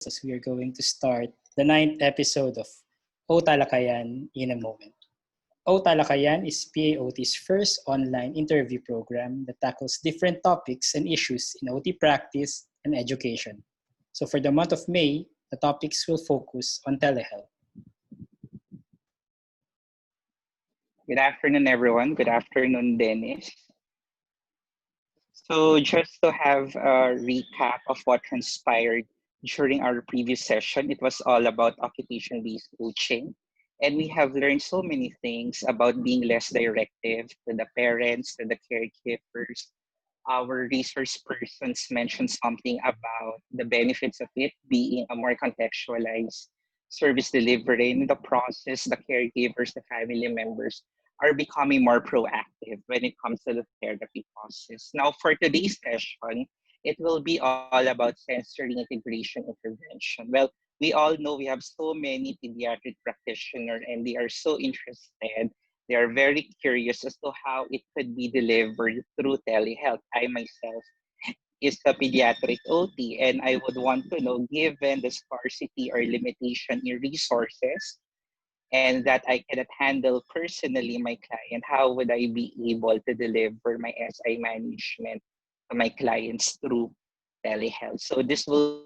as we are going to start the 9th episode of OTalakayan in a moment. OTalakayan is PAOT's first online interview program that tackles different topics and issues in OT practice and education. So for the month of May, the topics will focus on telehealth. Good afternoon, everyone. Good afternoon, Dennis. So just to have a recap of what transpired during our previous session, it was all about occupation-based coaching. And we have learned so many things about being less directive to the parents, to the caregivers. Our resource persons mentioned something about the benefits of it being a more contextualized service delivery. In the process, the caregivers, the family members are becoming more proactive when it comes to the therapy process. Now, for today's session, it will be all about sensory integration intervention. Well, we all know we have so many pediatric practitioners and they are so interested. They are very curious as to how it could be delivered through telehealth. I myself is a pediatric OT and I would want to know, given the scarcity or limitation in resources, and that I cannot handle personally my client, how would I be able to deliver my SI management to my clients through telehealth? So this will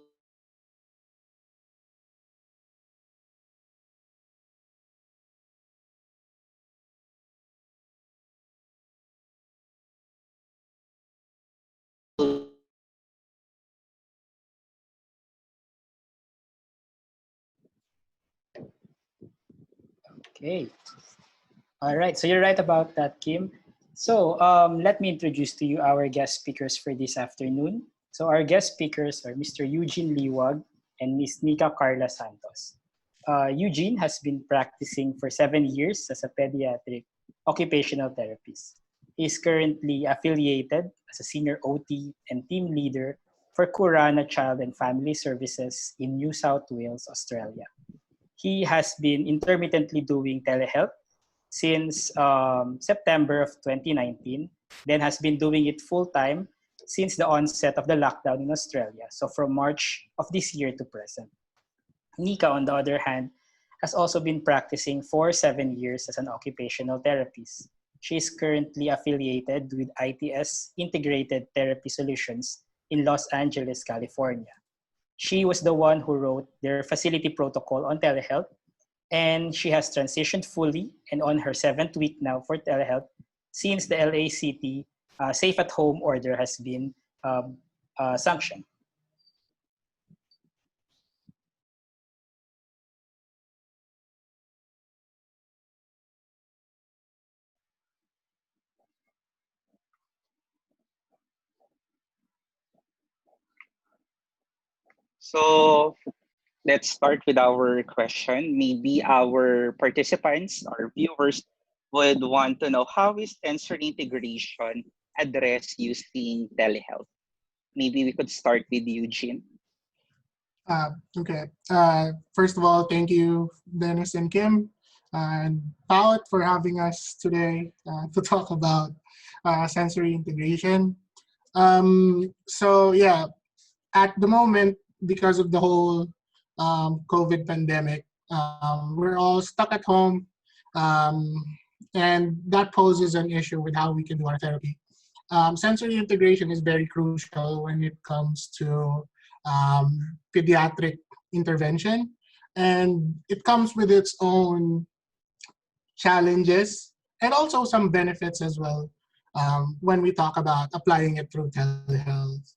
Okay. All right. So you're right about that, Kim. So let me introduce to you our guest speakers for this afternoon. So our guest speakers are Mr. Eugene Liwag and Ms. Nika Carla Santos. Eugene has been practicing for 7 years as a pediatric occupational therapist. He is currently affiliated as a senior OT and team leader for Kurana Child and Family Services in New South Wales, Australia. He has been intermittently doing telehealth since September of 2019, then has been doing it full-time since the onset of the lockdown in Australia, so from March of this year to present. Nika, on the other hand, has also been practicing for 7 years as an occupational therapist. She is currently affiliated with ITS Integrated Therapy Solutions in Los Angeles, California. She was the one who wrote their facility protocol on telehealth, and she has transitioned fully and on her 7th week now for telehealth since the LACT Safe at Home order has been sanctioned. so let's start with our question. Maybe our participants or viewers would want to know, how is sensory integration addressed using telehealth? Maybe we could start with Eugene. Okay. First of all, thank you, Dennis and Kim and Paut, for having us today to talk about sensory integration. So yeah, at the moment, because of the whole COVID pandemic, we're all stuck at home, um, and that poses an issue with how we can do our therapy. Sensory integration is very crucial when it comes to pediatric intervention, and it comes with its own challenges and also some benefits as well when we talk about applying it through telehealth.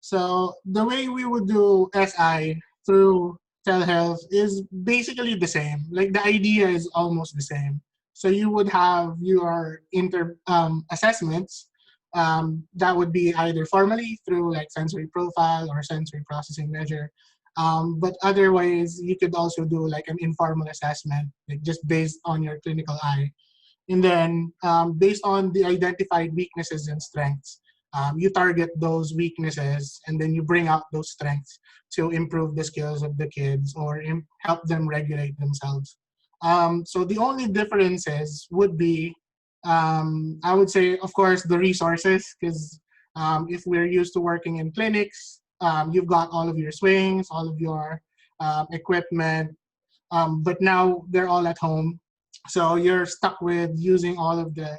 So the way we would do SI through telehealth is basically the same. Like the idea is almost the same. So you would have your assessments that would be either formally through like sensory profile or sensory processing measure. But otherwise, you could also do like an informal assessment, like just based on your clinical eye. And then based on the identified weaknesses and strengths, you target those weaknesses and then you bring out those strengths to improve the skills of the kids or help them regulate themselves. So the only differences would be, I would say, of course, the resources, because if we're used to working in clinics, you've got all of your swings, all of your equipment, but now they're all at home. So you're stuck with using all of the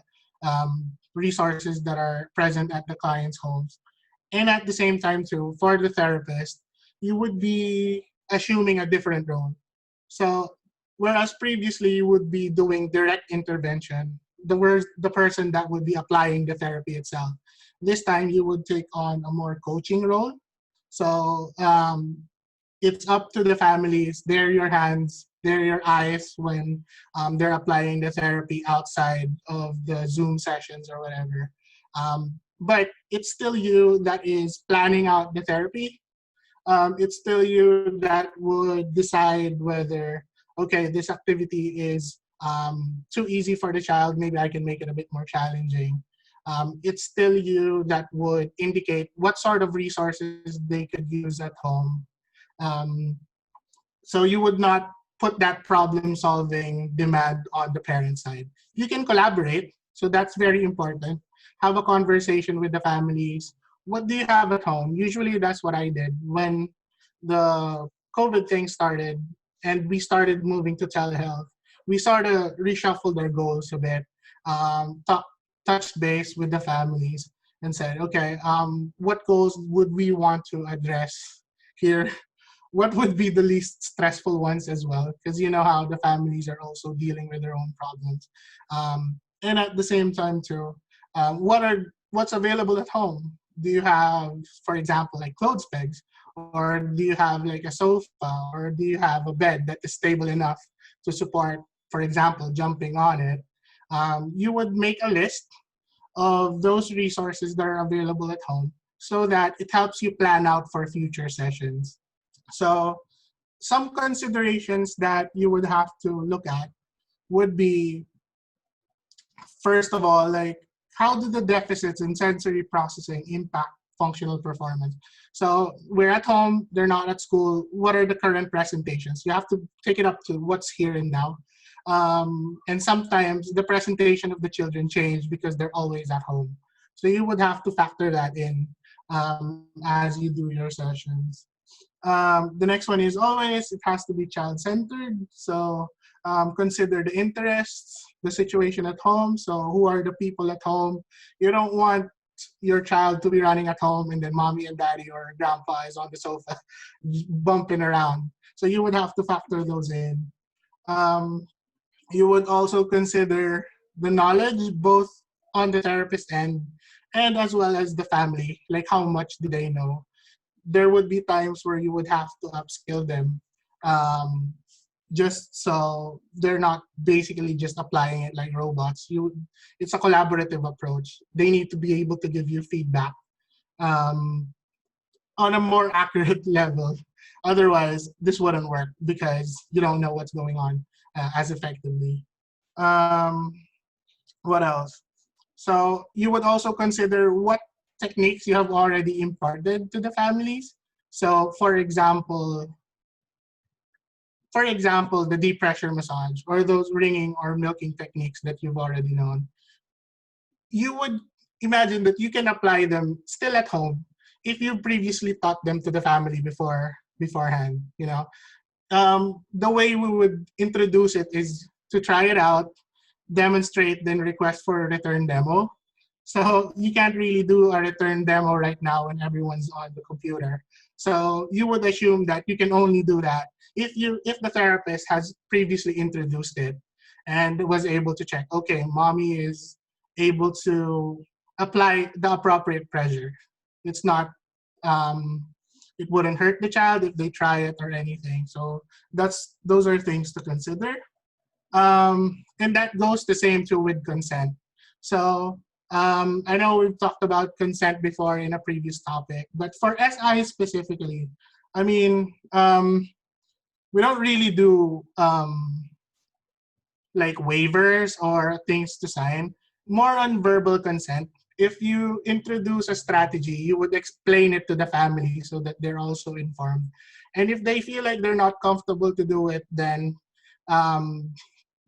resources that are present at the client's homes. And at the same time, too, for the therapist, you would be assuming a different role. So whereas previously you would be doing direct intervention, the person that would be applying the therapy itself. This time you would take on a more coaching role. So it's up to the families. They're your hands, they're your eyes when they're applying the therapy outside of the Zoom sessions or whatever. But it's still you that is planning out the therapy. It's still you that would decide whether, okay, this activity is too easy for the child, maybe I can make it a bit more challenging. It's still you that would indicate what sort of resources they could use at home. Um, so you would not put that problem solving demand on the parent side. You can collaborate, so that's very important. Have a conversation with the families. What do you have at home? Usually that's what I did when the COVID thing started and we started moving to telehealth. We sort of reshuffled our goals a bit, touched base with the families and said, okay, what goals would we want to address here? What would be the least stressful ones as well? Because you know how the families are also dealing with their own problems. And at the same time too, what's available at home? Do you have, for example, like clothes pegs? Or do you have like a sofa? Or do you have a bed that is stable enough to support, for example, jumping on it? You would make a list of those resources that are available at home so that it helps you plan out for future sessions. So some considerations that you would have to look at would be, first of all, like how do the deficits in sensory processing impact functional performance? So we're at home, they're not at school. What are the current presentations? You have to take it up to what's here and now. And sometimes the presentation of the children change because they're always at home. So you would have to factor that in as you do your sessions. The next one is always, it has to be child-centered. So consider the interests, the situation at home. So who are the people at home? You don't want your child to be running at home and then mommy and daddy or grandpa is on the sofa bumping around. So you would have to factor those in. Um, you would also consider the knowledge both on the therapist end and as well as the family, like how much do they know. There would be times where you would have to upskill them, um, just so they're not basically just applying it like robots. It's a collaborative approach. They need to be able to give you feedback um, on a more accurate level. Otherwise, this wouldn't work because you don't know what's going on as effectively. Um, what else? So you would also consider what techniques you have already imparted to the families. So for example, the deep pressure massage or those ringing or milking techniques that you've already known. You would imagine that you can apply them still at home if you previously taught them to the family beforehand. The way we would introduce it is to try it out, demonstrate, then request for a return demo. So you can't really do a return demo right now when everyone's on the computer. So you would assume that you can only do that if the therapist has previously introduced it and was able to check, okay, mommy is able to apply the appropriate pressure. It's not it wouldn't hurt the child if they try it or anything. So those are things to consider. And that goes the same too with consent. So I know we've talked about consent before in a previous topic, but for SI specifically, I mean, we don't really do like waivers or things to sign, more on verbal consent. If you introduce a strategy, you would explain it to the family so that they're also informed. And if they feel like they're not comfortable to do it, then um,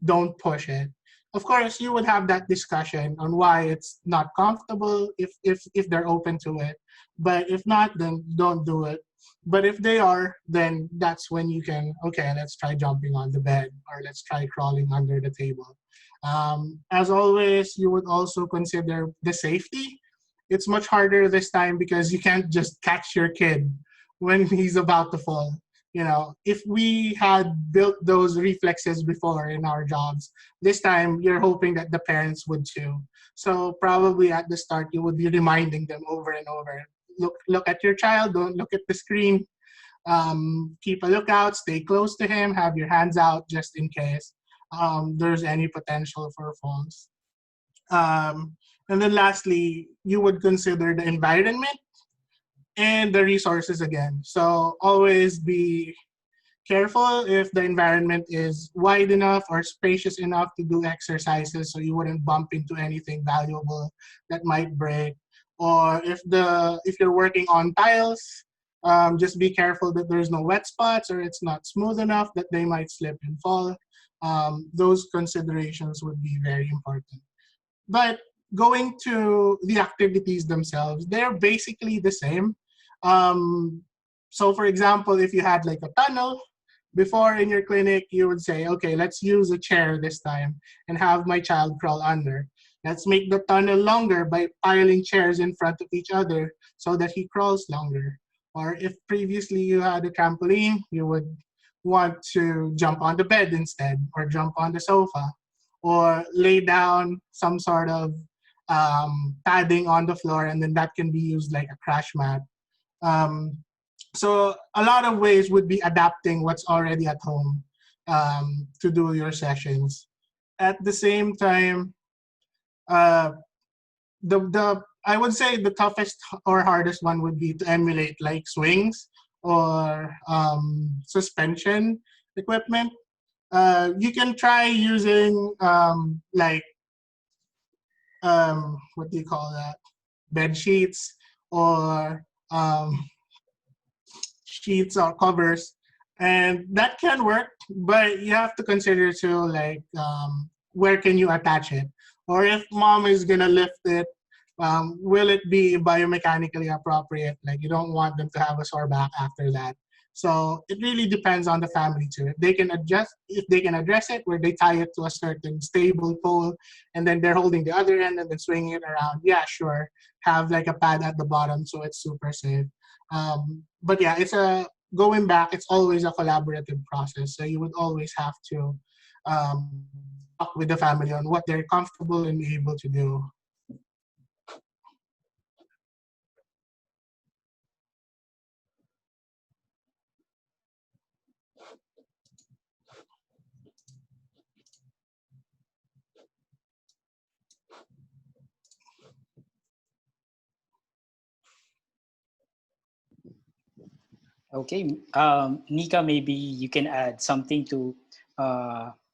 don't push it. of course, you would have that discussion on why it's not comfortable if they're open to it. But if not, then don't do it. But if they are, then that's when you can, okay, let's try jumping on the bed or let's try crawling under the table. As always, you would also consider the safety. It's much harder this time because you can't just catch your kid when he's about to fall. If we had built those reflexes before in our jobs, this time you're hoping that the parents would too. So probably at the start you would be reminding them over and over. Look at your child, don't look at the screen. Keep a lookout, stay close to him, have your hands out just in case there's any potential for falls. And then lastly, you would consider the environment and the resources again. So always be careful if the environment is wide enough or spacious enough to do exercises so you wouldn't bump into anything valuable that might break. Or if you're working on tiles, just be careful that there's no wet spots or it's not smooth enough that they might slip and fall. Those considerations would be very important. But going to the activities themselves, they're basically the same. So for example, if you had like a tunnel, before in your clinic, you would say, okay, let's use a chair this time and have my child crawl under. Let's make the tunnel longer by piling chairs in front of each other so that he crawls longer. Or if previously you had a trampoline, you would want to jump on the bed instead or jump on the sofa or lay down some sort of padding on the floor, and then that can be used like a crash mat. So a lot of ways would be adapting what's already at home to do your sessions. At the same time, uh, the I would say the toughest or hardest one would be to emulate like swings or suspension equipment. You can try using what do you call that? Bed sheets or sheets or covers, and that can work. But you have to consider too, like where can you attach it, or if mom is gonna lift it, will it be biomechanically appropriate? Like you don't want them to have a sore back after that. So it really depends on the family too. If they can address it, where they tie it to a certain stable pole, and then they're holding the other end and then swinging it around. Yeah, sure. Have like a pad at the bottom so it's super safe. But yeah, going back. It's always a collaborative process. So you would always have to talk with the family on what they're comfortable and able to do. Okay, Nika, maybe you can add something to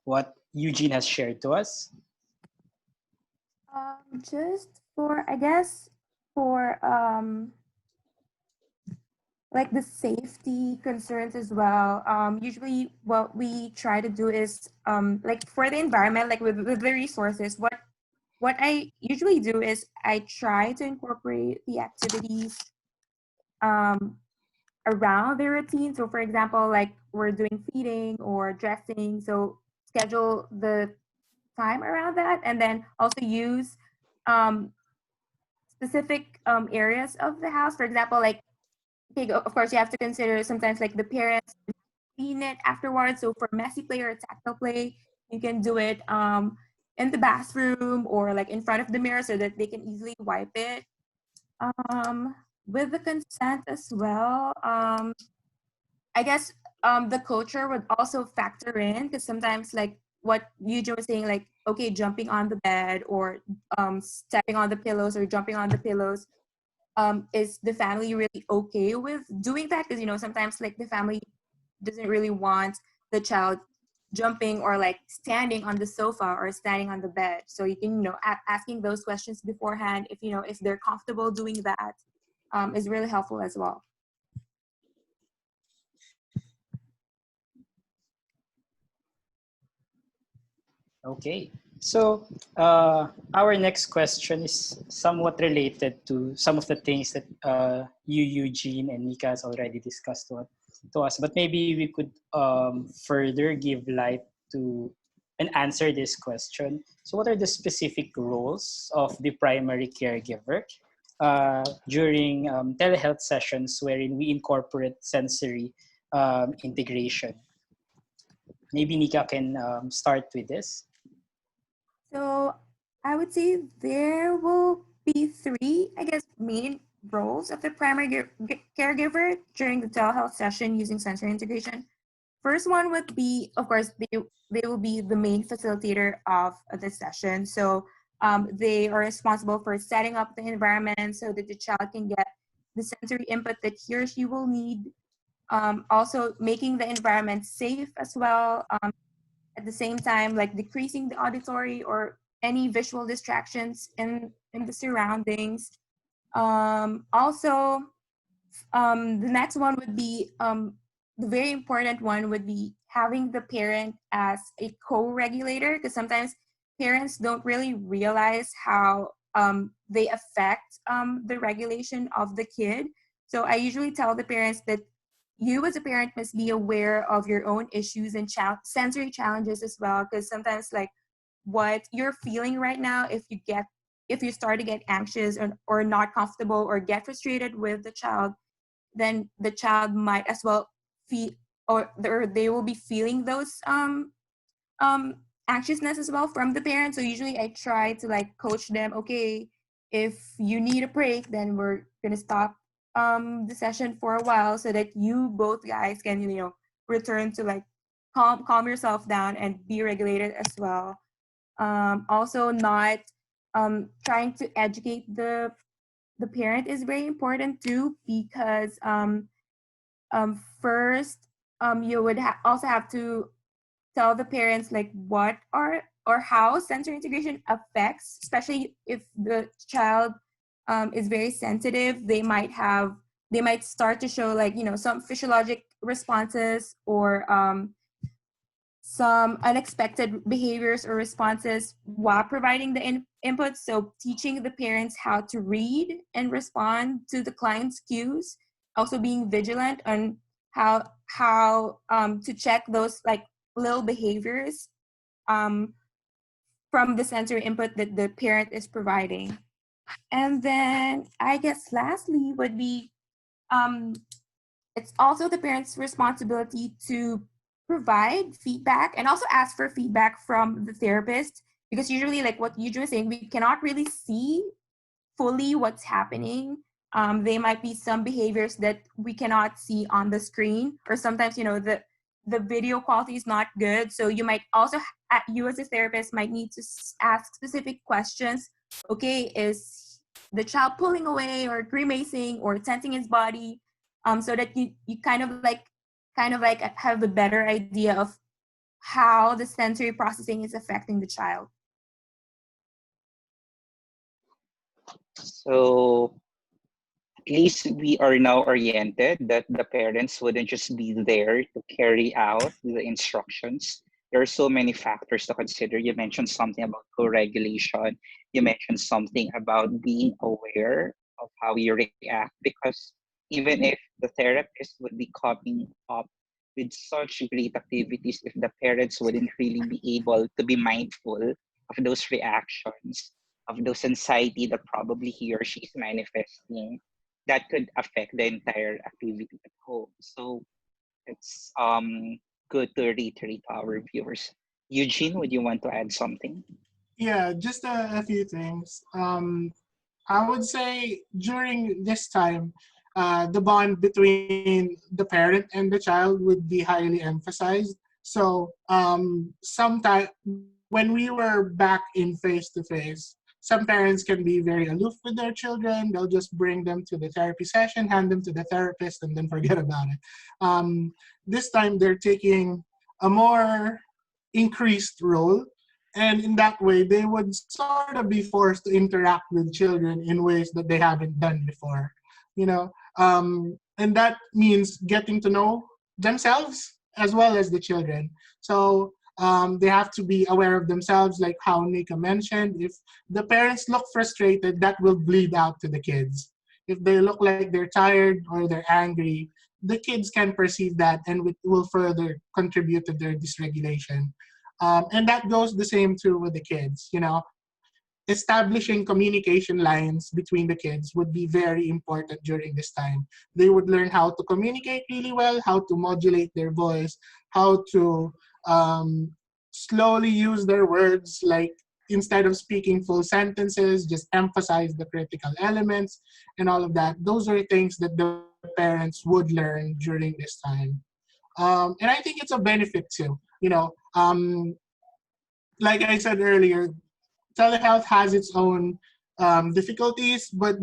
what Eugene has shared to us. Just for, I guess, for like the safety concerns as well. Usually, what we try to do is like for the environment, like with the resources. What I usually do is I try to incorporate the activities um, around their routine. So, for example, like we're doing feeding or dressing, so schedule the time around that, and then also use um, specific areas of the house. For example, like okay, of course, you have to consider sometimes like the parents clean it afterwards. So for messy play or tactile play, you can do it in the bathroom or like in front of the mirror so that they can easily wipe it. With the consent as well, I guess the culture would also factor in because sometimes like what Eugene was saying, like okay, jumping on the bed or stepping on the pillows or jumping on the pillows, is the family really okay with doing that? Because sometimes like the family doesn't really want the child jumping or like standing on the sofa or standing on the bed. So you can asking those questions beforehand if they're comfortable doing that is really helpful as well. Okay. So our next question is somewhat related to some of the things that you, Eugene, and Nika has already discussed to us. But maybe we could further give light to and answer this question. So, what are the specific roles of the primary caregiver during telehealth sessions wherein we incorporate sensory integration? Maybe Nika can start with this. So I would say there will be three, I guess, main roles of the primary caregiver during the telehealth session using sensory integration. First one would be, of course, they will be the main facilitator of the session. So they are responsible for setting up the environment so that the child can get the sensory input that he or she will need. Also making the environment safe as well. At the same time, like decreasing the auditory or any visual distractions in the surroundings. Also, the next one would be the very important one would be having the parent as a co-regulator, because sometimes parents don't really realize how they affect the regulation of the kid. So I usually tell the parents that you as a parent must be aware of your own issues and sensory challenges as well, because sometimes like what you're feeling right now, if you start to get anxious or not comfortable or get frustrated with the child, then the child might as well feel or they will be feeling those um anxiousness as well from the parents. So usually I try to like coach them, okay, if you need a break, then we're gonna stop the session for a while so that you both guys can, return to like calm yourself down and be regulated as well. Also not trying to educate the parent is very important too, because first you would also have to tell the parents like what are or how sensory integration affects, especially if the child is very sensitive. They might start to show like some physiologic responses or some unexpected behaviors or responses while providing the input. So teaching the parents how to read and respond to the client's cues, also being vigilant on how to check those like little behaviors um, from the sensory input that the parent is providing. And then I guess lastly would be it's also the parent's responsibility to provide feedback and also ask for feedback from the therapist, because usually like what you were saying, we cannot really see fully what's happening. There might be some behaviors that we cannot see on the screen, or sometimes the video quality is not good. So you might also you as a therapist might need to ask specific questions. Okay, is the child pulling away or grimacing or tensing his body, so that you kind of like have a better idea of how the sensory processing is affecting the child. So at least we are now oriented that the parents wouldn't just be there to carry out the instructions. There are so many factors to consider. You mentioned something about co-regulation. You mentioned something about being aware of how you react, because even if the therapist would be coming up with such great activities, if the parents wouldn't really be able to be mindful of those reactions, of those anxiety that probably he or she is manifesting, that could affect the entire activity at home. So it's good to reiterate to our viewers. Eugene, would you want to add something? Yeah, just a few things. I would say during this time, the bond between the parent and the child would be highly emphasized. So sometimes when we were back in face to face, some parents can be very aloof with their children. They'll just bring them to the therapy session, hand them to the therapist, and then forget about it. This time they're taking a more increased role, and in that way they would sort of be forced to interact with children in ways that they haven't done before, and that means getting to know themselves as well as the children. So They have to be aware of themselves, like how Nika mentioned. If the parents look frustrated, that will bleed out to the kids. If they look like they're tired or they're angry, the kids can perceive that, and it will further contribute to their dysregulation. And that goes the same too with the kids. Establishing communication lines between the kids would be very important during this time. They would learn how to communicate really well, how to modulate their voice, how to slowly use their words, like instead of speaking full sentences, just emphasize the critical elements and all of that. Those are things that the parents would learn during this time. And I think it's a benefit too. Like I said earlier, telehealth has its own difficulties, but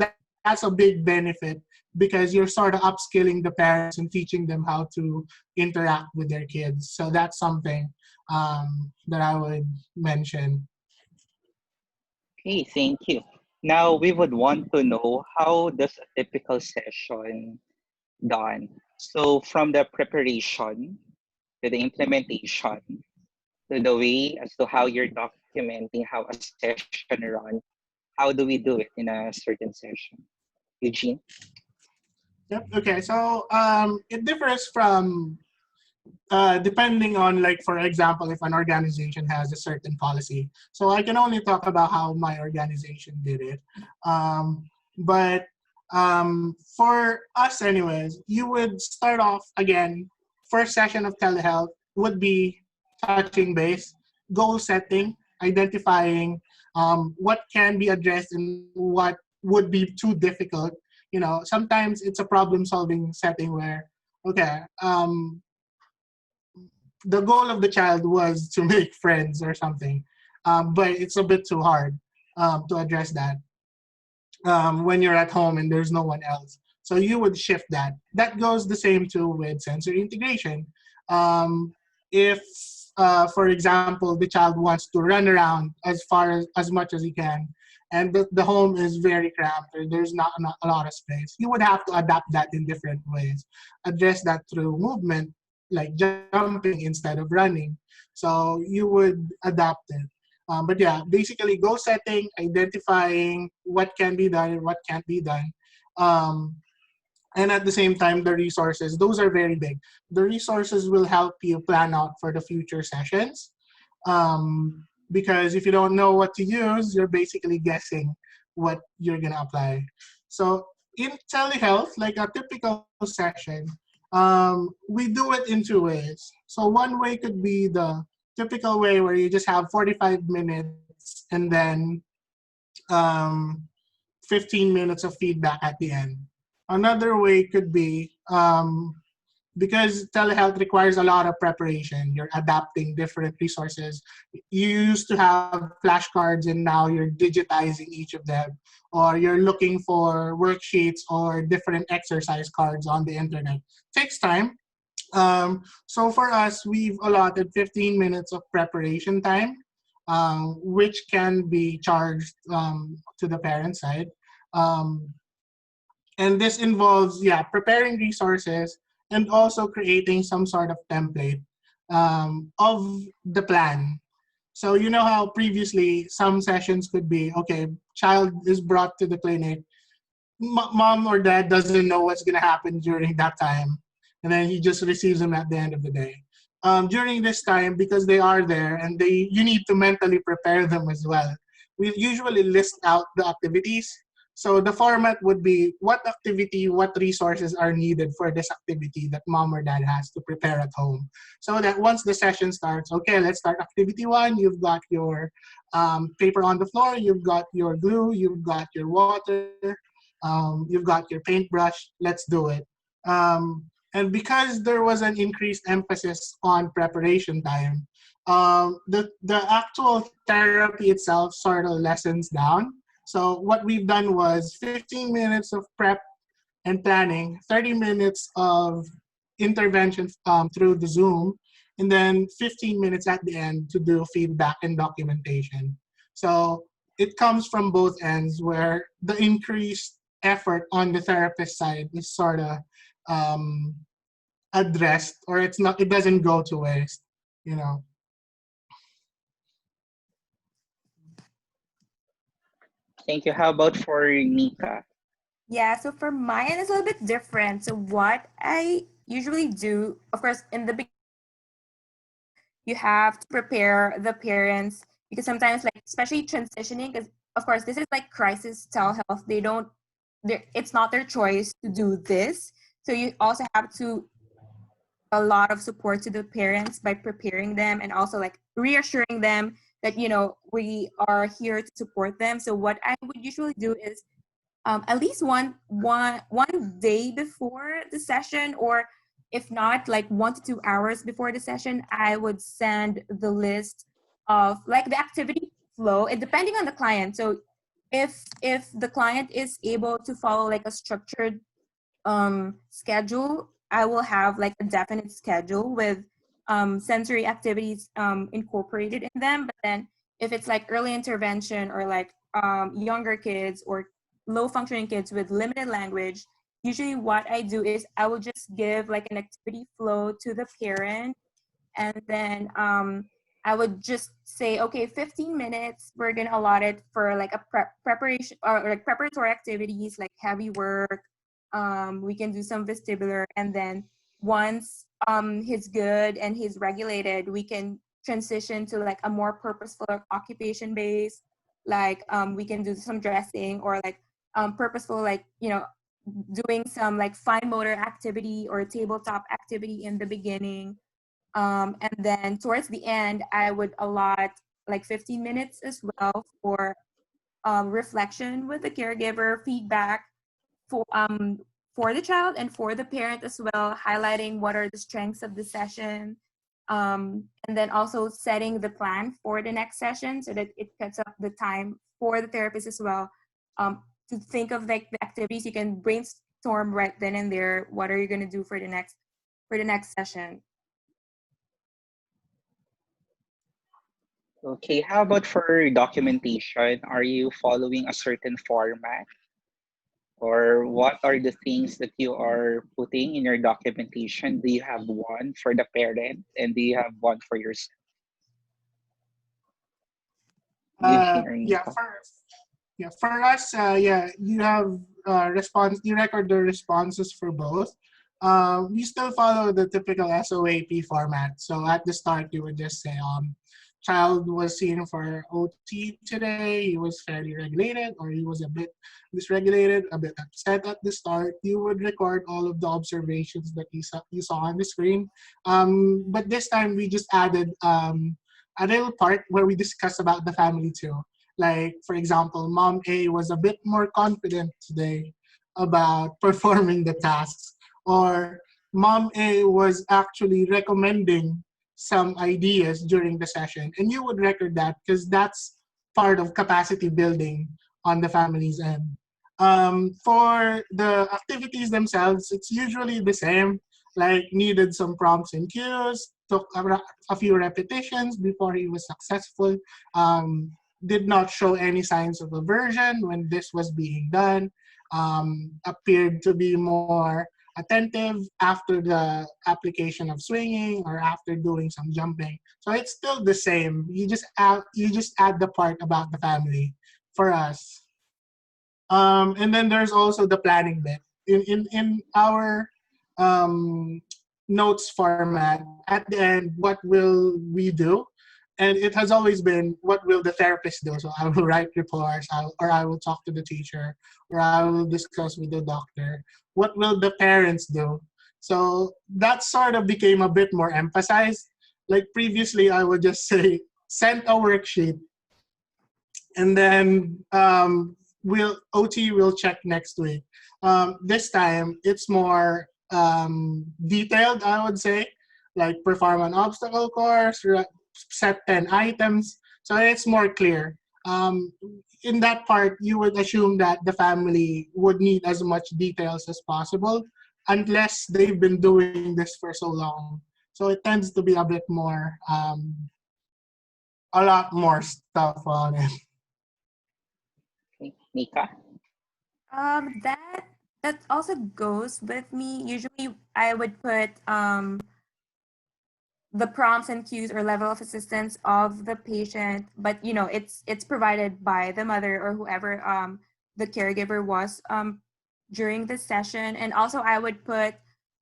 that's a big benefit because you're sort of upskilling the parents and teaching them how to interact with their kids. So that's something that I would mention. Okay, thank you. Now we would want to know, how does a typical session done? So from the preparation to the implementation to the way as to how you're documenting how a session runs, how do we do it in a certain session? Eugene? Yep. Okay. So it differs from depending on, like, for example, if an organization has a certain policy. So I can only talk about how my organization did it. But for us anyways, you would start off again, first session of telehealth would be touching base, goal setting, identifying what can be addressed and what would be too difficult. Sometimes it's a problem solving setting where, okay, the goal of the child was to make friends or something, but it's a bit too hard to address that when you're at home and there's no one else. So you would shift that. That goes the same too with sensory integration. If, for example, the child wants to run around as much as he can, and the home is very cramped or there's not a lot of space, you would have to adapt that in different ways. Address that through movement, like jumping instead of running. So you would adapt it. But yeah, basically goal setting, identifying what can be done and what can't be done. Um, and at the same time, the resources, those are very big. The resources will help you plan out for the future sessions. Because if you don't know what to use, you're basically guessing what you're going to apply. So in telehealth, like a typical session, we do it in two ways. So one way could be the typical way where you just have 45 minutes and then um, 15 minutes of feedback at the end. Another way could be, because telehealth requires a lot of preparation, you're adapting different resources. You used to have flashcards and now you're digitizing each of them, or you're looking for worksheets or different exercise cards on the internet. Takes time. So for us, we've allotted 15 minutes of preparation time, which can be charged to the parent side. Um, and this involves, yeah, preparing resources and also creating some sort of template of the plan. So you know how previously some sessions could be, okay, child is brought to the clinic, mom or dad doesn't know what's going to happen during that time, and then he just receives them at the end of the day. During this time, because they are there and you need to mentally prepare them as well, we usually list out the activities. So the format would be what activity, what resources are needed for this activity that mom or dad has to prepare at home. So that once the session starts, okay, let's start activity one. You've got your paper on the floor, you've got your glue, you've got your water, you've got your paintbrush, let's do it. And because there was an increased emphasis on preparation time, the actual therapy itself sort of lessens down. So what we've done was 15 minutes of prep and planning, 30 minutes of intervention through the Zoom, and then 15 minutes at the end to do feedback and documentation. So it comes from both ends, where the increased effort on the therapist side is sort of addressed, or it doesn't go to waste, you know. Thank you. How about for Nika? Yeah, so for mine, it's a little bit different. So what I usually do, of course, in the beginning, you have to prepare the parents because sometimes, like, especially transitioning, because of course, this is like crisis telehealth. It's not their choice to do this. So you also have to a lot of support to the parents by preparing them and also like reassuring them that we are here to support them. So what I would usually do is at least one day before the session, or if not, like 1 to 2 hours before the session, I would send the list of like the activity flow, it depending on the client. So if the client is able to follow like a structured schedule, I will have like a definite schedule with sensory activities incorporated in them. But then if it's like early intervention or like younger kids or low functioning kids with limited language, usually what I do is I will just give like an activity flow to the parent, and then I would just say, okay, 15 minutes, we're gonna allot it for like a preparation or like preparatory activities like heavy work. We can do some vestibular, and then once he's good and he's regulated, we can transition to like a more purposeful occupation base. Like we can do some dressing or like purposeful, like doing some like fine motor activity or tabletop activity in the beginning. And then towards the end, I would allot like 15 minutes as well for reflection with the caregiver, feedback for the child and for the parent as well, highlighting what are the strengths of the session. And then also setting the plan for the next session so that it cuts up the time for the therapist as well, to think of like the activities you can brainstorm right then and there. What are you going to do for the next session? Okay, how about for documentation? Are you following a certain format? Or what are the things that you are putting in your documentation? Do you have one for the parent and do you have one for yourself? Eugene or Yeah, Nika? for us, yeah, you have response. You record the responses for both. We still follow the typical SOAP format. So at the start, you would just say, child was seen for OT today. He was fairly regulated, or he was a bit dysregulated, a bit upset at the start. You would record all of the observations that you saw on the screen. But this time, we just added a little part where we discuss about the family too. Like, for example, mom A was a bit more confident today about performing the tasks, or mom A was actually recommending some ideas during the session. And you would record that because that's part of capacity building on the family's end. For the activities themselves, it's usually the same, like needed some prompts and cues, took a few repetitions before he was successful, did not show any signs of aversion when this was being done, appeared to be more attentive after the application of swinging or after doing some jumping. So it's still the same. You just add the part about the family for us. And then there's also the planning bit. In our um, notes format, at the end, what will we do? And it has always been, what will the therapist do? So I will write reports, or I will talk to the teacher, or I will discuss with the doctor. What will the parents do? So that sort of became a bit more emphasized. Like previously, I would just say, send a worksheet, and then OT will check next week. This time it's more detailed, I would say, like perform an obstacle course, set 10 items, so it's more clear. In that part, you would assume that the family would need as much details as possible, unless they've been doing this for so long. So it tends to be a bit more, a lot more stuff on it. Okay. Nika? That also goes with me. Usually, I would put the prompts and cues or level of assistance of the patient, but it's provided by the mother or whoever the caregiver was during the session. And also I would put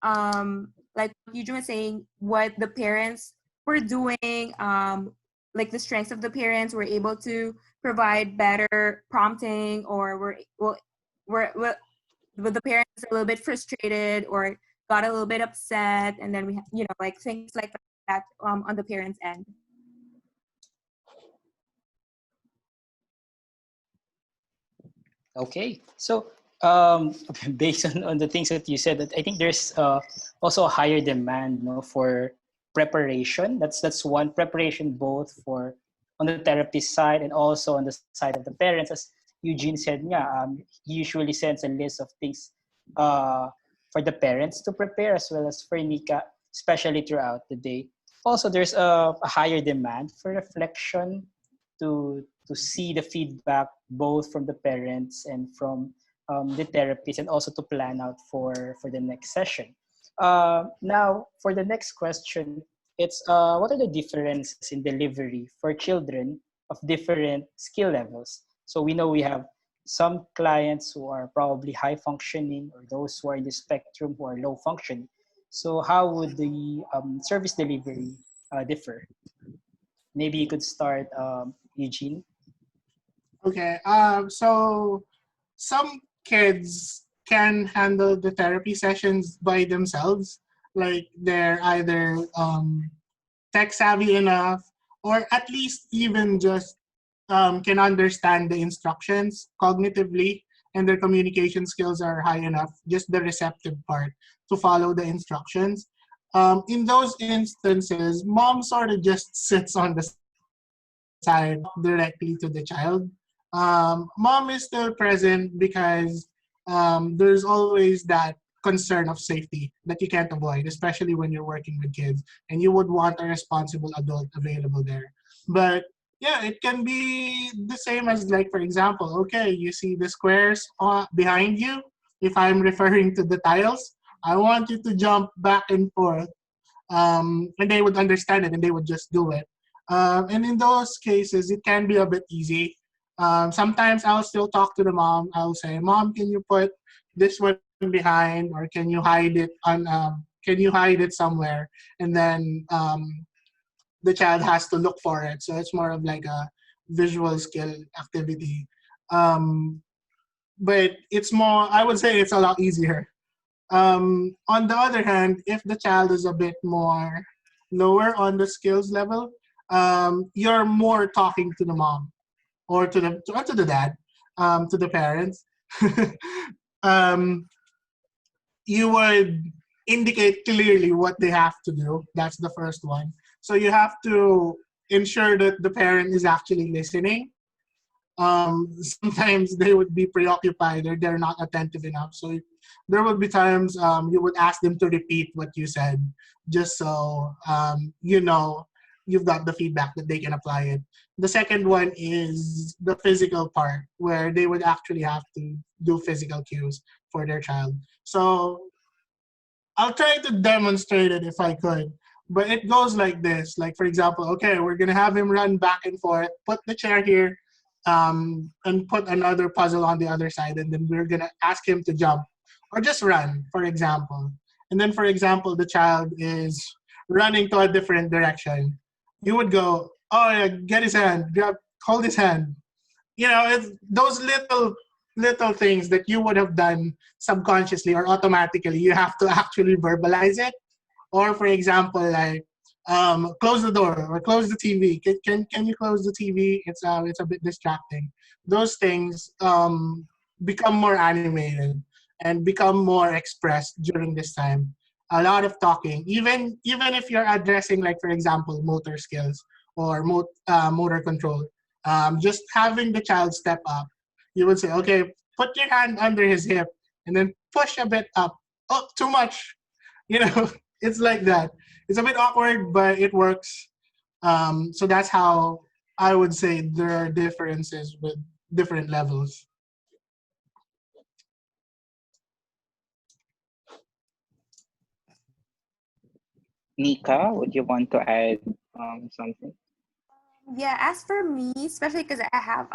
like Eugene was saying, what the parents were doing, like the strengths of the parents were able to provide better prompting, or were the parents a little bit frustrated or got a little bit upset, and then we like things like that on the parents end. Okay, so based on the things that you said, that I think there's also a higher demand, for preparation. That's one, preparation both for on the therapist side and also on the side of the parents. As Eugene said, yeah, he usually sends a list of things uh, for the parents to prepare as well as for Nika, especially throughout the day. Also, there's a higher demand for reflection to see the feedback both from the parents and from the therapist, and also to plan out for the next session. Now, for the next question, it's what are the differences in delivery for children of different skill levels? So we know we have some clients who are probably high functioning, or those who are in the spectrum who are low functioning. So how would the service delivery differ? Maybe you could start, Eugene. Okay. So some kids can handle the therapy sessions by themselves. Like they're either tech savvy enough, or at least even just can understand the instructions cognitively, and their communication skills are high enough, just the receptive part, to follow the instructions. In those instances, mom sort of just sits on the side, directly to the child. Mom is still present because there's always that concern of safety that you can't avoid, especially when you're working with kids, and you would want a responsible adult available there. But yeah, it can be the same as, like, for example, okay, you see the squares behind you. If I'm referring to the tiles, I want you to jump back and forth, and they would understand it and they would just do it. And in those cases, it can be a bit easy. Sometimes I'll still talk to the mom. I'll say, "Mom, can you put this one behind, or can you hide it on? Can you hide it somewhere?" And then the child has to look for it. So it's more of like a visual skill activity. Um, but it's more, I would say it's a lot easier. On the other hand, if the child is a bit more lower on the skills level, you're more talking to the mom, or to the dad, to the parents. um, you would indicate clearly what they have to do. That's the first one. So you have to ensure that the parent is actually listening. Sometimes they would be preoccupied, or they're not attentive enough. So there would be times you would ask them to repeat what you said, just so you've got the feedback that they can apply it. The second one is the physical part, where they would actually have to do physical cues for their child. So I'll try to demonstrate it if I could. But it goes like this. Like, for example, okay, we're going to have him run back and forth, put the chair here, and put another puzzle on the other side. And then we're going to ask him to jump or just run, for example. And then, for example, the child is running to a different direction. You would go, oh, yeah, get his hand, hold his hand. It's those little things that you would have done subconsciously or automatically. You have to actually verbalize it. Or, for example, like, close the door or close the TV. Can you close the TV? It's a bit distracting. Those things become more animated and become more expressed during this time. A lot of talking, even if you're addressing, like, for example, motor skills or motor control. Just having the child step up, you would say, okay, put your hand under his hip and then push a bit up. Oh, too much. It's like that. It's a bit awkward, but it works. So that's how I would say there are differences with different levels. Nika, would you want to add something? Yeah, as for me, especially because I have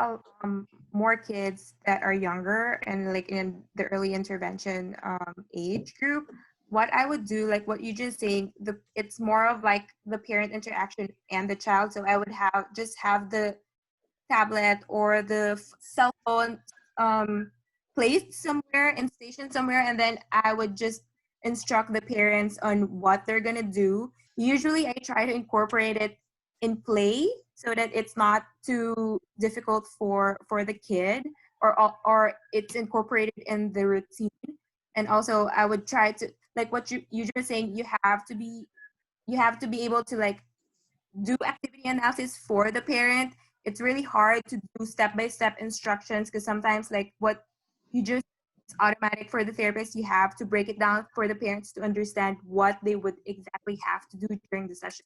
more kids that are younger and like in the early intervention age group, what I would do, like what you just saying, it's more of like the parent interaction and the child. So I would have the tablet or the cell phone placed somewhere and stationed somewhere, and then I would just instruct the parents on what they're gonna do. Usually I try to incorporate it in play so that it's not too difficult for the kid, or it's incorporated in the routine. And also I would try to, like what you were saying, you have to be able to like do activity analysis for the parent. It's really hard to do step-by-step instructions because sometimes like what you just, it's automatic for the therapist. You have to break it down for the parents to understand what they would exactly have to do during the session.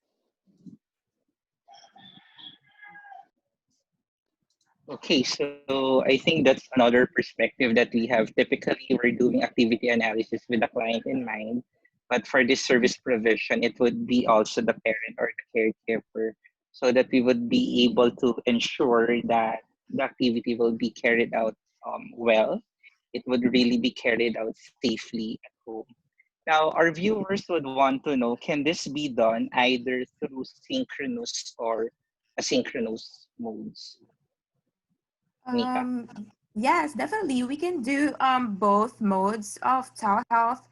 Okay, so I think that's another perspective that we have. Typically, we're doing activity analysis with the client in mind, but for this service provision, it would be also the parent or the caregiver, so that we would be able to ensure that the activity will be carried out well. It would really be carried out safely at home. Now, our viewers would want to know, can this be done either through synchronous or asynchronous modes? Nika? Um, yes, definitely. We can do both modes of telehealth.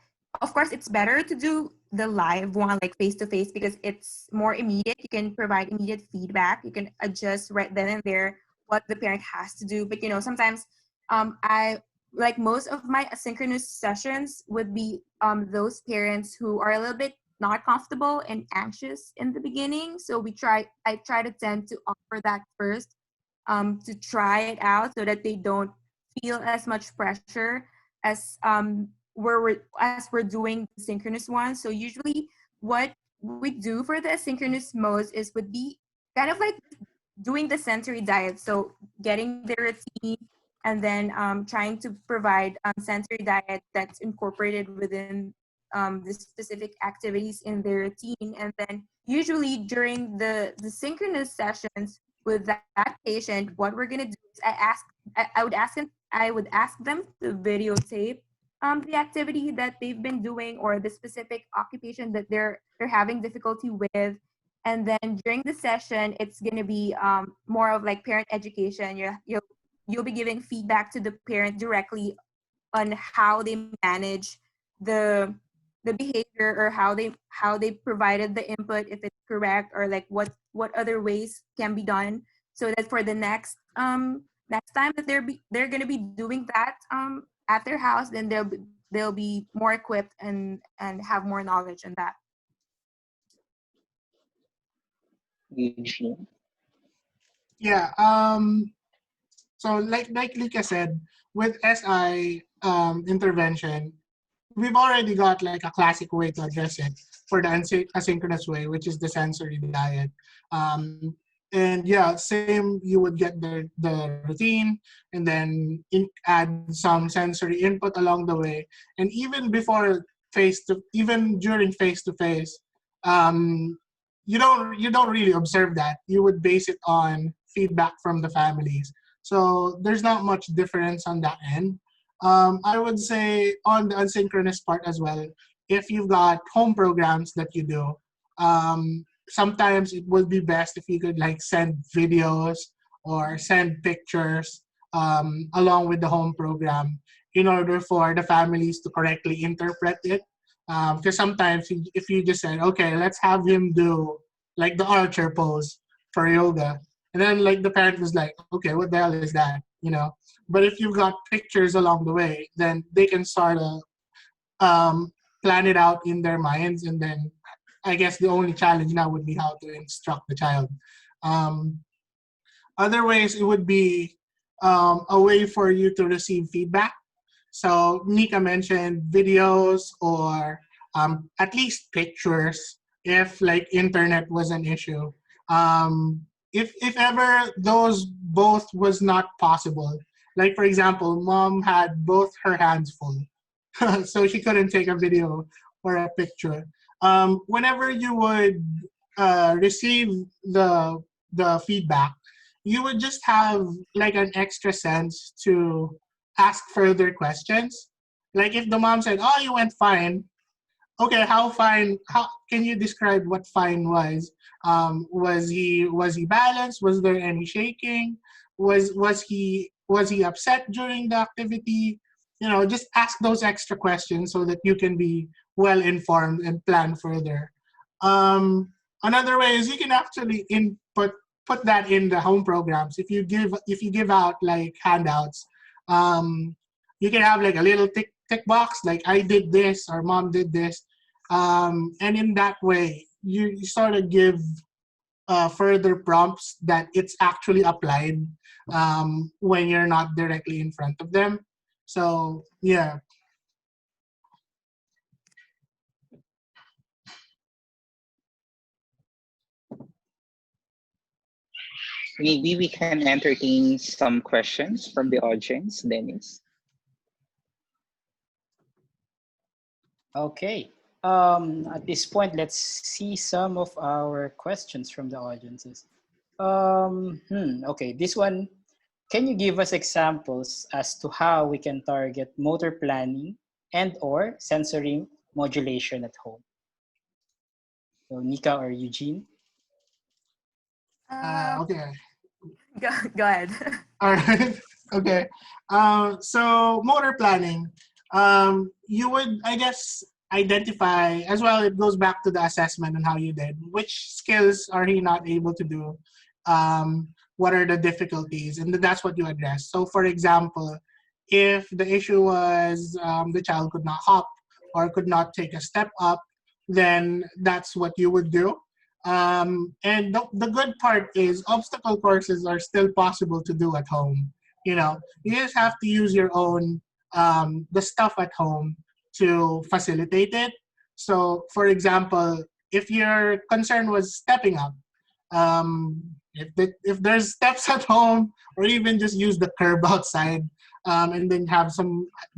Of course, it's better to do the live one, like face to face, because it's more immediate. You can provide immediate feedback. You can adjust right then and there what the parent has to do. But sometimes I like most of my asynchronous sessions would be those parents who are a little bit not comfortable and anxious in the beginning. So I try to tend to offer that first, to try it out so that they don't feel as much pressure as as we're doing the synchronous one. So usually what we do for the asynchronous modes is would be kind of like doing the sensory diet. So getting the routine and then trying to provide sensory diet that's incorporated within the specific activities in their routine. And then usually during the synchronous sessions with that patient, what we're gonna do is I would ask them to videotape the activity that they've been doing or the specific occupation that they're having difficulty with. And then during the session, it's gonna be more of like parent education. You'll be giving feedback to the parent directly on how they manage the behavior, or how they provided the input, if it's correct, or like what other ways can be done, so that for the next time that they're gonna be doing that at their house, then they'll be more equipped and have more knowledge in that. Eugene? Yeah. So like Lika said, with SI intervention, we've already got like a classic way to address it for the asynchronous way, which is the sensory diet. And yeah, same, you would get the routine and then add some sensory input along the way. And even during face to face, you don't really observe that. You would base it on feedback from the families. So there's not much difference on that end. I would say on the asynchronous part as well, if you've got home programs that you do, sometimes it would be best if you could like send videos or send pictures along with the home program in order for the families to correctly interpret it. Because sometimes if you just said, okay, let's have him do like the archer pose for yoga, and then like the parent was like, okay, what the hell is that? But if you've got pictures along the way, then they can sort of plan it out in their minds, and then I guess the only challenge now would be how to instruct the child. Um, Other ways, it would be a way for you to receive feedback. So Nika mentioned videos or at least pictures if like internet was an issue. If ever those both was not possible, like for example, mom had both her hands full, so she couldn't take a video or a picture. whenever you would receive the feedback, you would just have like an extra sense to ask further questions. Like if the mom said, "Oh, you went fine," okay, how fine? How can you describe what fine was? Was he balanced? Was there any shaking? Was he upset during the activity? Just ask those extra questions so that you can be well informed and plan further. Another way is you can actually put that in the home programs. If you give out like handouts, um, you can have like a little tick box like I did this or mom did this, and in that way you sort of give further prompts that it's actually applied when you're not directly in front of them. So yeah. Maybe we can entertain some questions from the audience, Dennis. Okay. At this point, let's see some of our questions from the audiences. Okay, this one. Can you give us examples as to how we can target motor planning and/or censoring modulation at home? So, Nika or Eugene? Okay. Go ahead. All right. Okay. So motor planning. You would, I guess, identify as well. It goes back to the assessment and how you did. Which skills are he not able to do? What are the difficulties? And that's what you address. So, for example, if the issue was the child could not hop or could not take a step up, then that's what you would do. And the good part is obstacle courses are still possible to do at home. You just have to use your own the stuff at home to facilitate it. So, for example, if your concern was stepping up, if there's steps at home, or even just use the curb outside, and then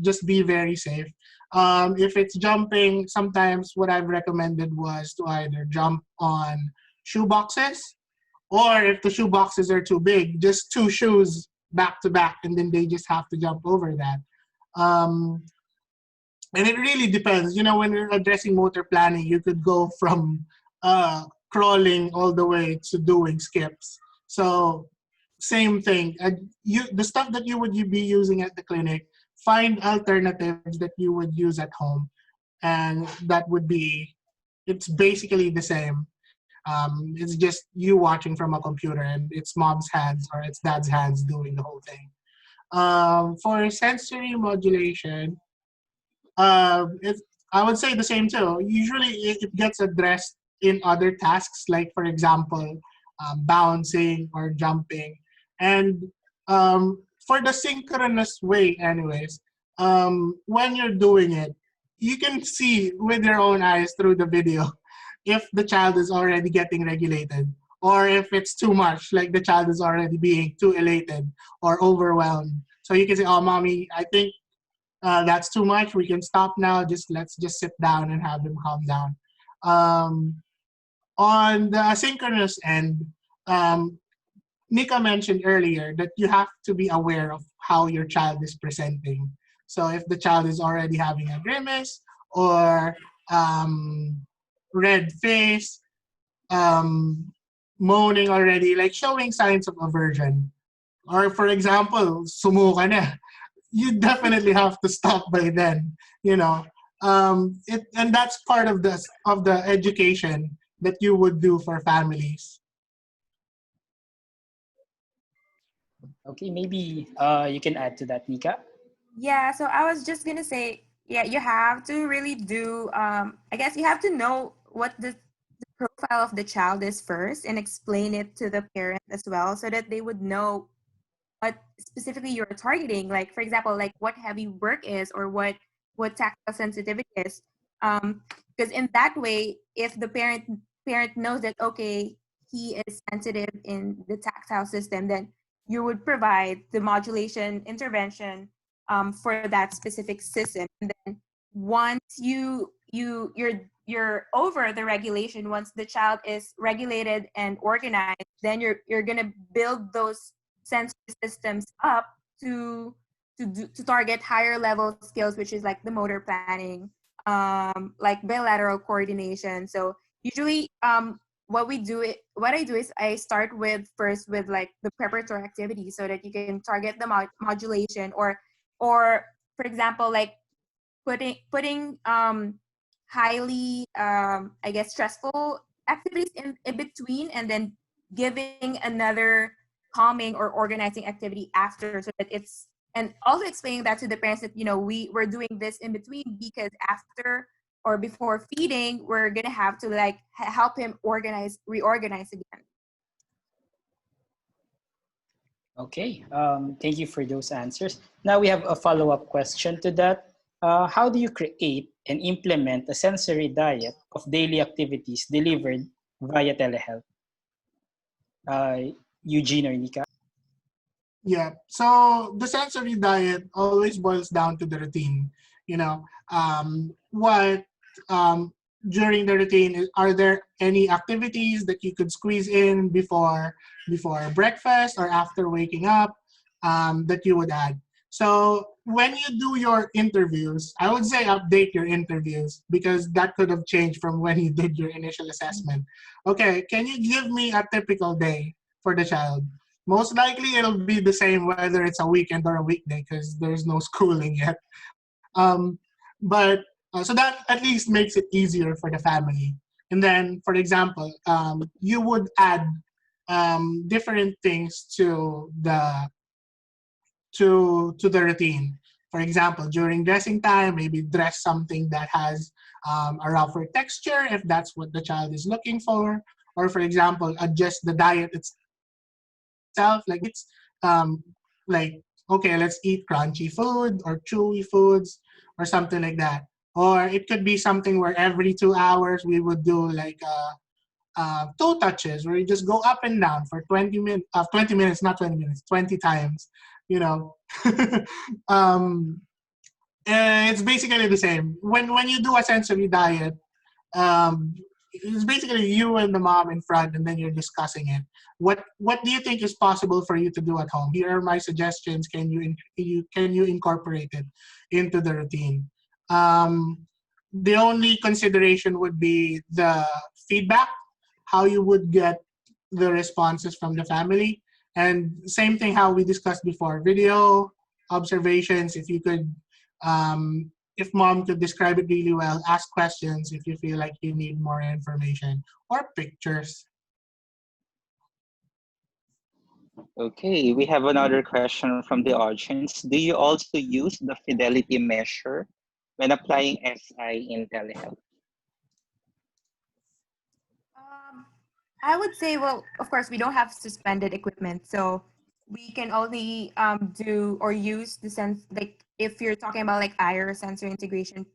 just be very safe. If it's jumping, sometimes what I've recommended was to either jump on shoe boxes, or if the shoe boxes are too big, just two shoes back to back, and then they just have to jump over that. Um, and it really depends. When you're addressing motor planning, you could go from crawling all the way to doing skips. So same thing. The stuff that you would be using at the clinic, find alternatives that you would use at home, and it's basically the same. It's just you watching from a computer, and it's mom's hands or it's dad's hands doing the whole thing. For sensory modulation, I would say the same too. Usually it gets addressed in other tasks, like for example, bouncing or jumping. And for the synchronous way, anyways, when you're doing it, you can see with your own eyes through the video if the child is already getting regulated, or if it's too much, like the child is already being too elated or overwhelmed. So you can say, "Oh, mommy, I think that's too much. We can stop now. Let's just sit down and have them calm down." Um, on the asynchronous end, um, Nika mentioned earlier that you have to be aware of how your child is presenting. So if the child is already having a grimace or red face, moaning already, like showing signs of aversion. Or for example, sumuka na. You definitely have to stop by then. And that's part of the education that you would do for families. Okay, maybe you can add to that, Nika. Yeah, so I was just gonna say, yeah, you have to really do. I guess you have to know what the profile of the child is first, and explain it to the parent as well, so that they would know what specifically you're targeting. Like for example, like what heavy work is, or what tactile sensitivity is. Because in that way, if the parent knows that, okay, he is sensitive in the tactile system, then you would provide the modulation intervention for that specific system. And then once you're you're over the regulation, once the child is regulated and organized, then you're gonna build those sensory systems up to target higher level skills, which is like the motor planning, like bilateral coordination. So usually, what I do is I start with first with like the preparatory activity, so that you can target the modulation, or for example, like putting highly I guess stressful activities in between, and then giving another calming or organizing activity after, so that it's, and also explaining that to the parents that we're doing this in between, because after or before feeding we're gonna have to like help him reorganize again. Okay, thank you for those answers. Now we have a follow-up question to that. How do you create and implement a sensory diet of daily activities delivered via telehealth? Eugene or Nika? Yeah. So the sensory diet always boils down to the routine. What during the routine, are there any activities that you could squeeze in before breakfast or after waking up, that you would add? So when you do your interviews, I would say update your interviews, because that could have changed from when you did your initial assessment. Okay, can you give me a typical day for the child? Most likely it'll be the same whether it's a weekend or a weekday, because there's no schooling yet. But so that at least makes it easier for the family. And then, for example, you would add different things to the routine. For example, during dressing time, maybe dress something that has a rougher texture if that's what the child is looking for. Or for example, adjust the diet itself. Like, okay, let's eat crunchy food or chewy foods or something like that. Or it could be something where every 2 hours we would do like toe touches, where you just go up and down for 20 minutes, 20 minutes, not 20 minutes, 20 times, you know. um, it's basically the same. When you do a sensory diet, um, it's basically you and the mom in front, and then you're discussing it. What do you think is possible for you to do at home? Here are my suggestions. Can you incorporate it into the routine? Um, the only consideration would be the feedback, how you would get the responses from the family, and same thing how we discussed before, video observations. If you could if mom could describe it really well, ask questions if you feel like you need more information, or pictures. Okay, we have another question from the audience. Do you also use the fidelity measure when applying SI in telehealth? I would say, well, of course, we don't have suspended equipment, so we can only do or use the sense, like if you're talking about like IR sensor integration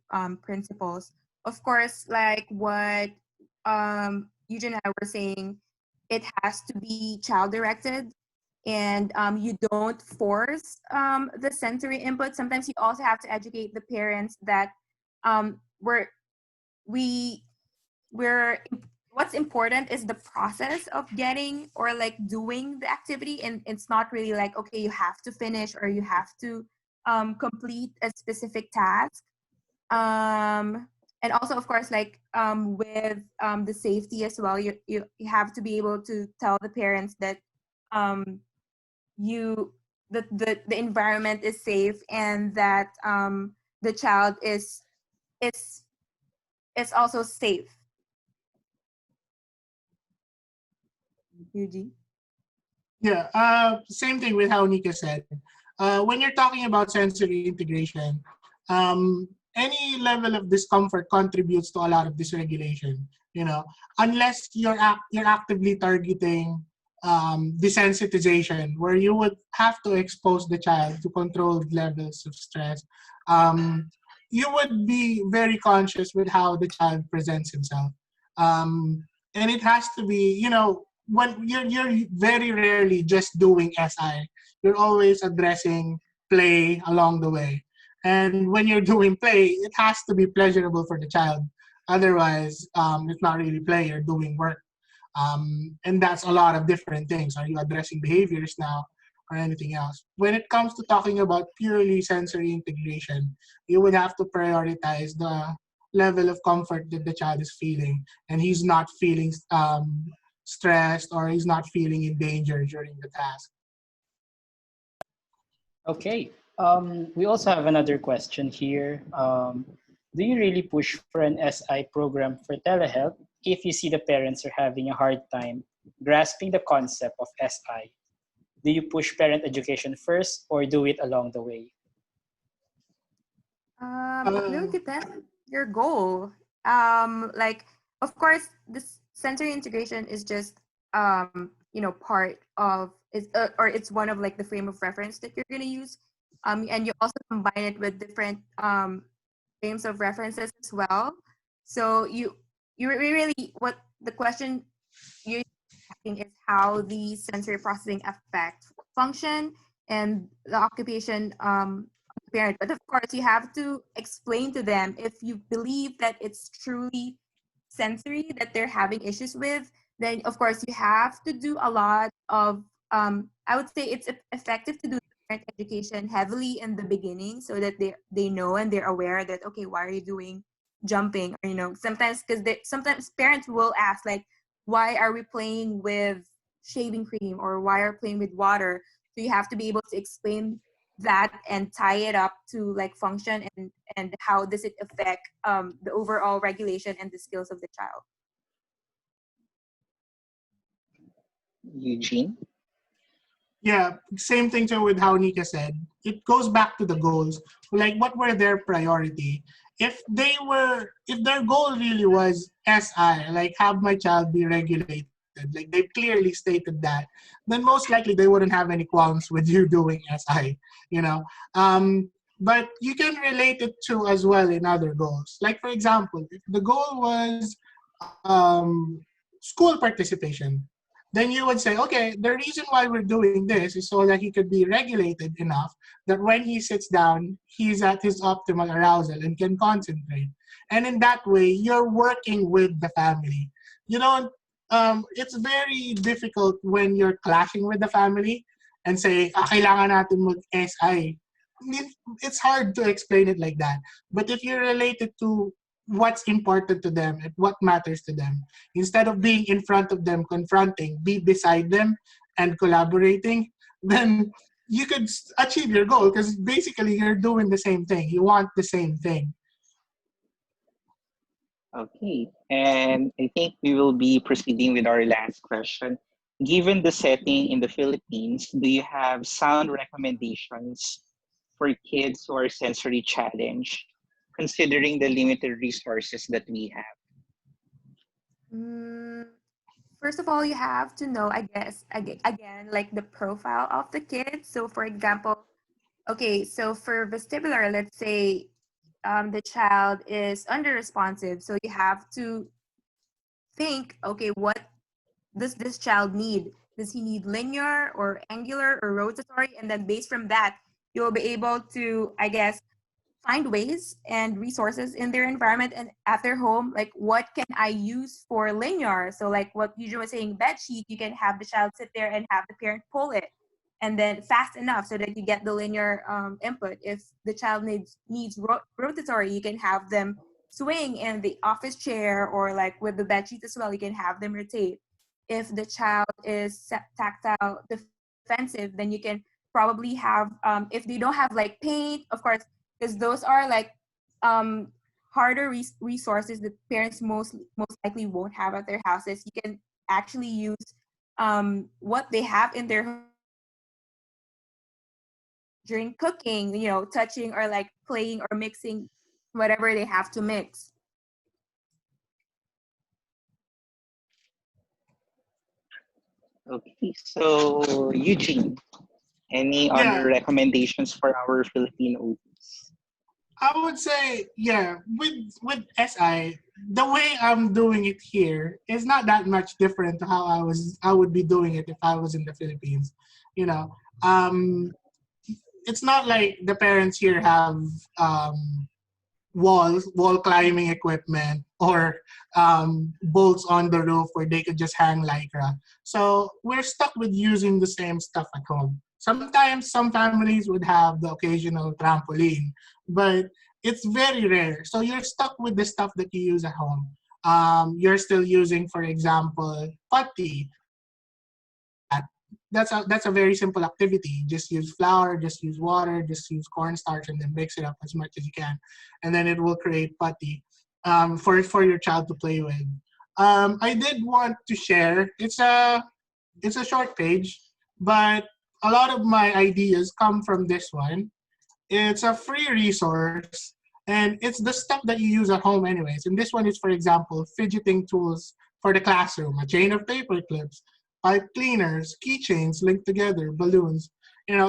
principles. Of course, like what Eugene and I were saying, it has to be child directed, and you don't force the sensory input. Sometimes you also have to educate the parents that we're we we're what's important is the process of getting or like doing the activity, and it's not really like, okay, you have to finish or you have to complete a specific task. And also, of course, like with the safety as well, you have to be able to tell the parents that you the environment is safe, and that the child is is also safe. Eugene? Yeah, same thing with how Nika said. When you're talking about sensory integration, any level of discomfort contributes to a lot of dysregulation. You know, unless you're actively targeting desensitization, where you would have to expose the child to controlled levels of stress. You would be very conscious with how the child presents himself, and it has to be, when you're very rarely just doing SI. You're always addressing play along the way. And when you're doing play, it has to be pleasurable for the child. Otherwise, it's not really play, you're doing work. And that's a lot of different things. Are you addressing behaviors now or anything else? When it comes to talking about purely sensory integration, you would have to prioritize the level of comfort that the child is feeling, and he's not feeling stressed, or he's not feeling in danger during the task. Okay. We also have another question here. Do you really push for an SI program for telehealth if you see the parents are having a hard time grasping the concept of SI? Do you push parent education first or do it along the way? It really Uh, depends on your goal. Like, of course, this sensory integration is just part of is or it's one of like the frame of reference that you're gonna use. And you also combine it with different frames of references as well. So you really what the question you're asking is how the sensory processing affect function and the occupation of the parent. But of course, you have to explain to them if you believe that it's truly sensory that they're having issues with, then of course you have to do a lot of I would say it's effective to do parent education heavily in the beginning so that they know and they're aware that okay, why are you doing jumping, or sometimes because sometimes parents will ask like, why are we playing with shaving cream, or why are we playing with water? So you have to be able to explain that and tie it up to like function and how does it affect the overall regulation and the skills of the child. Eugene? Yeah, same thing too with how Nika said. It goes back to the goals. Like, what were their priority? If their goal really was SI, like have my child be regulated, like they've clearly stated that, then most likely they wouldn't have any qualms with you doing SI, you know. But you can relate it to as well in other goals. Like, for example, if the goal was school participation, then you would say, okay, the reason why we're doing this is so that he could be regulated enough that when he sits down, he's at his optimal arousal and can concentrate. And in that way, you're working with the family. You don't, it's very difficult when you're clashing with the family and say, kailangan natin mag-SI. It's hard to explain it like that. But if you relate it to what's important to them and what matters to them, instead of being in front of them confronting, be beside them and collaborating, then you could achieve your goal because basically you're doing the same thing. You want the same thing. Okay, and I think we will be proceeding with our last question. Given the setting in the Philippines, do you have sound recommendations for kids who are sensory challenged, considering the limited resources that we have? Mm, First of all, you have to know, I guess, again, like the profile of the kid. So, for example, okay, so for vestibular, let's say the child is under responsive. So you have to think, okay, what does this child need? Does he need linear or angular or rotatory? And then based from that, you'll be able to, I guess, find ways and resources in their environment and at their home, like what can I use for linear? So like what Eugene was saying, bed sheet, you can have the child sit there and have the parent pull it and then fast enough so that you get the linear input. If the child needs rotatory, you can have them swing in the office chair, or like with the bed sheet as well, you can have them rotate. If the child is tactile defensive, then you can probably have, if they don't have like paint, of course, because those are like um, harder resources that parents most likely won't have at their houses. You can actually use what they have in their during cooking, touching or like playing or mixing whatever they have to mix. Okay, so Eugene, any other Yeah, recommendations for our Filipinos? I would say, yeah, with SI, the way I'm doing it here is not that much different to how I would be doing it if I was in the Philippines. You know, um, it's not like the parents here have wall climbing equipment, or bolts on the roof where they could just hang lycra. So we're stuck with using the same stuff at home. Sometimes some families would have the occasional trampoline, but it's very rare. So you're stuck with the stuff that you use at home. You're still using, for example, putty. That's a very simple activity. Just use flour, just use water, just use cornstarch, and then mix it up as much as you can, and then it will create putty for your child to play with. I did want to share. It's a short page, but a lot of my ideas come from this one. It's a free resource, and it's the stuff that you use at home anyways. And this one is, for example, fidgeting tools for the classroom, a chain of paper clips, pipe cleaners, keychains linked together, balloons,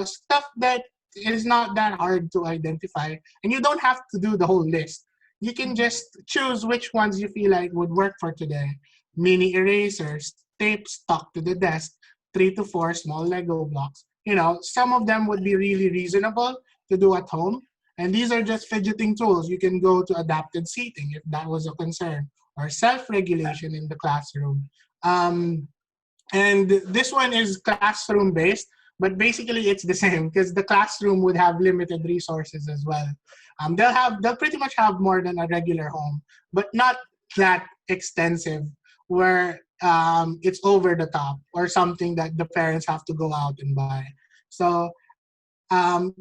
stuff that is not that hard to identify. And you don't have to do the whole list. You can just choose which ones you feel like would work for today. Mini erasers, tape stuck to the desk, 3 to 4 small Lego blocks. Some of them would be really reasonable to do at home. And these are just fidgeting tools. You can go to adapted seating if that was a concern, or self-regulation in the classroom. And this one is classroom based, but basically it's the same because the classroom would have limited resources as well. They'll pretty much have more than a regular home, but not that extensive where it's over the top or something that the parents have to go out and buy. So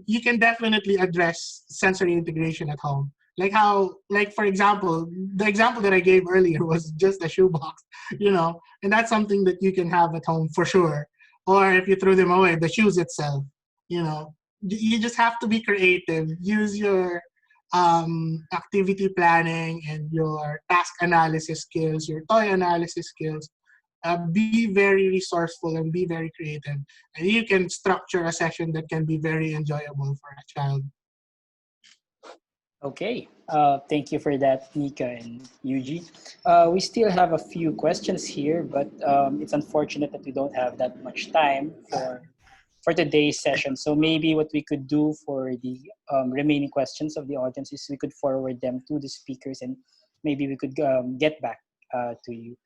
you can definitely address sensory integration at home. Like for example, the example that I gave earlier was just a shoebox, and that's something that you can have at home for sure. Or if you threw them away, the shoes itself, you just have to be creative. Use your activity planning and your task analysis skills, your toy analysis skills. Be very resourceful and be very creative. And you can structure a session that can be very enjoyable for a child. Okay, thank you for that, Nika and Yuji. We still have a few questions here, but it's unfortunate that we don't have that much time for today's session. So maybe what we could do for the remaining questions of the audience is we could forward them to the speakers, and maybe we could get back to you.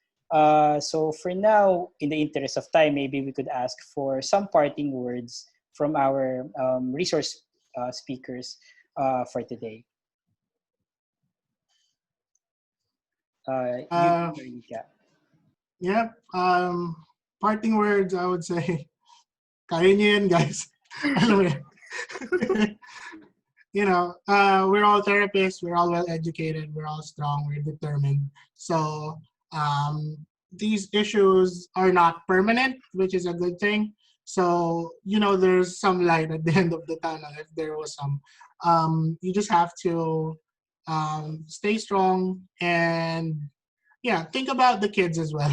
So for now, in the interest of time, maybe we could ask for some parting words from our resource speakers for today. Uh, Nika. yeah. Parting words, I would say, kaya niyo yan, guys. Alam mo yan. We're all therapists, we're all well educated, we're all strong, we're determined. So these issues are not permanent, which is a good thing. So, there's some light at the end of the tunnel if there was some. You just have to stay strong and, think about the kids as well.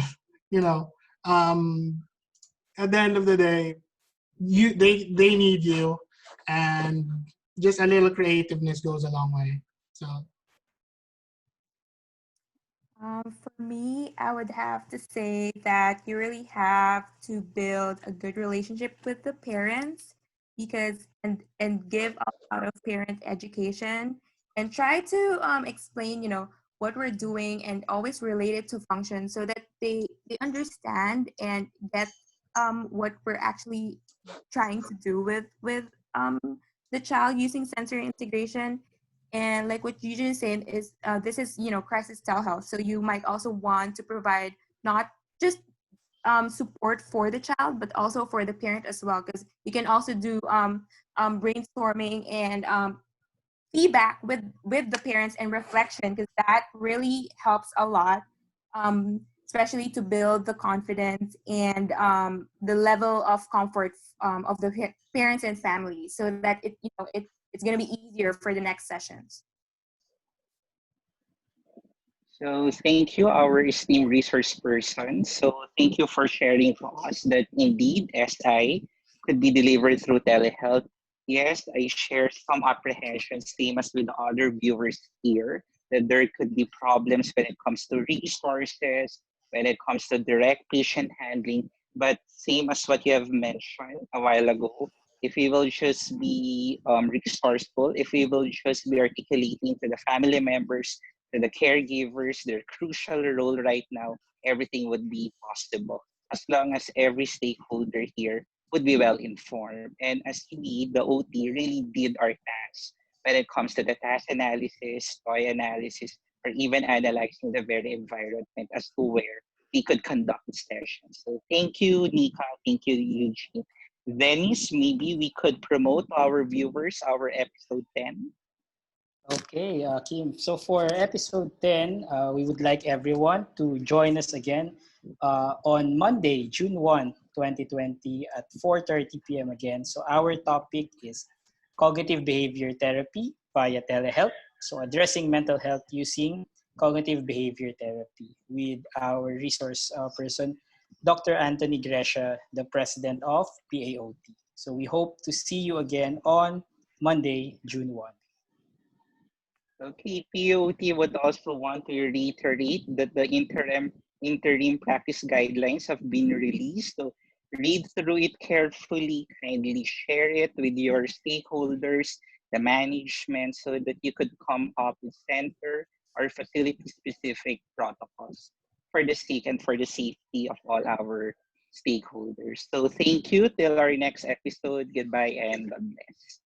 At the end of the day, they need you, and just a little creativeness goes a long way. So For me, I would have to say that you really have to build a good relationship with the parents, because and give a lot of parent education, and try to explain what we're doing, and always relate it to function, so that they understand and get what we're actually trying to do with the child using sensory integration. And like what you just saying is, this is crisis telehealth, so you might also want to provide not just support for the child, but also for the parent as well, because you can also do brainstorming and feedback with the parents, and reflection, because that really helps a lot, especially to build the confidence and the level of comfort of the parents and family, so that it's going to be easier for the next sessions. So thank you, our esteemed resource person. So thank you for sharing to us that indeed SI could be delivered through telehealth. Yes, I share some apprehensions, same as with other viewers here, that there could be problems when it comes to resources, when it comes to direct patient handling. But same as what you have mentioned a while ago, if we will just be resourceful, if we will just be articulating to the family members, to the caregivers, their crucial role right now, everything would be possible as long as every stakeholder here would be well informed. And as we, the OT, really did our task when it comes to the task analysis, toy analysis, or even analyzing the very environment as to where we could conduct the session. So thank you, Nika. Thank you, Eugene. Dennis, maybe we could promote our viewers our episode 10. Okay, Kim. So for episode 10, we would like everyone to join us again on Monday, June 1, 2020 at 4:30 p.m. again. So our topic is cognitive behavior therapy via telehealth. So addressing mental health using cognitive behavior therapy with our resource person, Dr. Anthony Gresha, the president of PAOT. So we hope to see you again on Monday, June 1. Okay, POT would also want to reiterate that the interim practice guidelines have been released. So read through it carefully, kindly share it with your stakeholders, the management, so that you could come up with center or facility specific protocols for the sake and for the safety of all our stakeholders. So thank you till our next episode. Goodbye and God bless.